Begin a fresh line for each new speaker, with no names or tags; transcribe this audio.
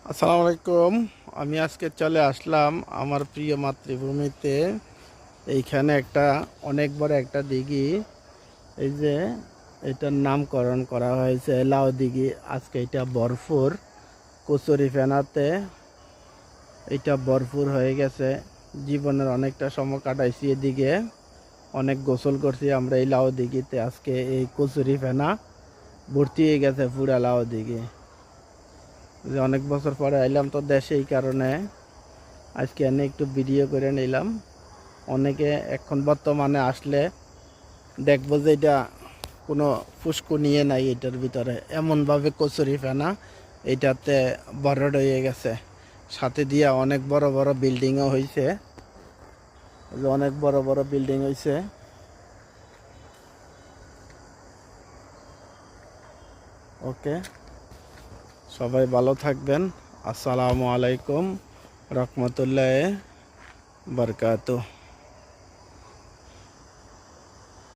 আসসালামু আলাইকুম। আমি আজকে চলে আসলাম আমার প্রিয় মাতৃভূমিতে। এইখানে একটা অনেক বড় একটা দিঘি, এই যে এটার নামকরণ করা হয়েছে লাউ দিঘি। আজকে এটা ভরপুর কচুরি ফেনাতে, এটা ভরপুর হয়ে গেছে। জীবনের অনেকটা সময় কাটাইছি এদিকে, অনেক গোসল করছি আমরা এই লাউ দিঘিতে। আজকে এই কচুরি ফেনা ভর্তি হয়ে গেছে পুরা লাউ দিঘি। যে অনেক বছর পরে আইলাম তো দেশে, এই কারণে আজকে এনে একটু ভিডিও করে নিলাম। অনেকে এখন বর্তমানে আসলে দেখবো যে এটা কোনো ফুসকুনিয়ে নাই, এটার ভিতরে এমনভাবে কচুরি ফেনা এইটাতে বরড হয়ে গেছে। সাথে দিয়া অনেক বড় বড় বিল্ডিংও হয়েছে, অনেক বড় বড় বিল্ডিং হয়েছে। ওকে, সবাই ভালো থাকবেন। আসসালামু আলাইকুম রহমতুল্লাহ বারকাতুহ।